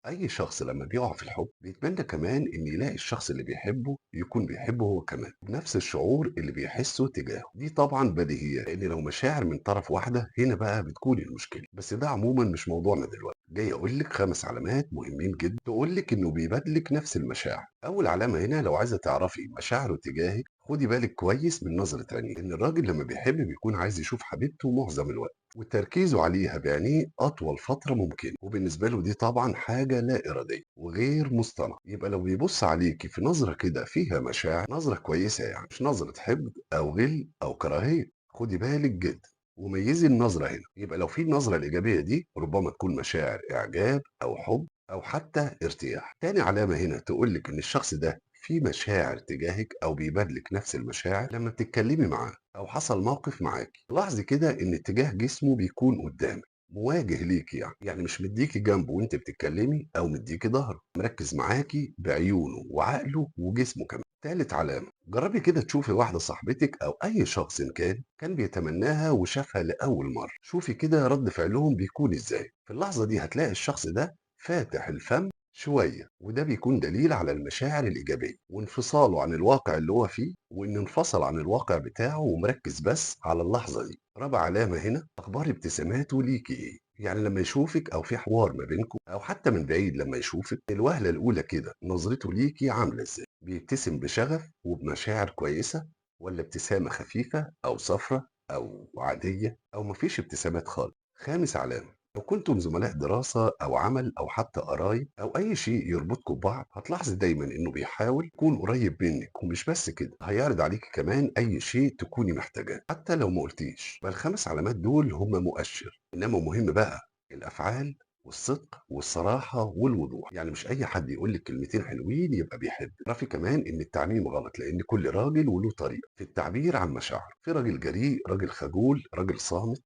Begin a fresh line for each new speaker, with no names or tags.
أي شخص لما بيقع في الحب بيتمنى كمان إن يلاقي الشخص اللي بيحبه يكون بيحبه هو كمان بنفس الشعور اللي بيحسه تجاهه. دي طبعا بديهيات، لأن لو مشاعر من طرف واحدة هنا بقى بتكون المشكلة. بس ده عموما مش موضوعنا دلوقتي. جاي أقول لك 5 علامات مهمين جدا تقول لك إنه بيبادلك نفس المشاعر. أول علامة هنا، لو عايزة تعرفي مشاعره تجاهك خدي بالك كويس من نظرة عينيه، إن الراجل لما بيحب بيكون عايز يشوف حبيبته معظم الوقت وتركيزه عليها بعينيه أطول فترة ممكنة، وبالنسبة له دي طبعا حاجة لا إرادية وغير مصطنعة. يبقى لو بيبص عليكي في نظرة كده فيها مشاعر، نظرة كويسة يعني، مش نظرة حقد أو غل أو كراهية، خدي بالك جدا وميزي النظرة هنا. يبقى لو في النظرة الإيجابية دي ربما تكون مشاعر إعجاب أو حب أو حتى ارتياح. تاني علامة هنا تقولك إن الشخص ده في مشاعر تجاهك أو بيبادلك نفس المشاعر لما بتتكلمي معاه أو حصل موقف معاك. لاحظي كده إن اتجاه جسمه بيكون قدامك، مواجه ليكي، يعني مش مديكي جنبه وانت بتتكلمي او مديكي ظهره، مركز معاكي بعيونه وعقله وجسمه كمان. تالت علامة، جربي كده تشوفي واحدة صاحبتك أو أي شخص إن كان بيتمناها وشافها لأول مرة، شوفي كده رد فعلهم بيكون إزاي. في اللحظة دي هتلاقي الشخص ده فاتح الفم شوية، وده بيكون دليل على المشاعر الإيجابية وانفصاله عن الواقع اللي هو فيه، وإن انفصل عن الواقع بتاعه ومركز بس على اللحظة دي. رابع علامة هنا، أخبار ابتساماته ليكي إيه؟ يعني لما يشوفك أو في حوار ما بينكم أو حتى من بعيد لما يشوفك الوهلة الأولى كده نظرته ليكي عاملة إزاي؟ بيبتسم بشغف وبمشاعر كويسة، ولا ابتسامة خفيفة أو صفرة أو عادية أو مفيش ابتسامات خالص؟ خامس علامة، لو كنتم زملاء دراسة أو عمل أو حتى قرايب أو أي شيء يربطكم ببعض، هتلاحظي دايما إنه بيحاول يكون قريب منك، ومش بس كده هيعرض عليك كمان أي شيء تكوني محتاجاه حتى لو ما قلتيش. فالخمس علامات دول هم مؤشر، إنما مهم بقى الأفعال والصدق والصراحة والوضوح. يعني مش أي حد يقول لك كلمتين حلوين يبقى بيحب. اعرفي كمان إن التعميم غلط، لأن كل راجل وله طريقة في التعبير عن مشاعره. في راجل جريء، راجل خجول، راجل صامت،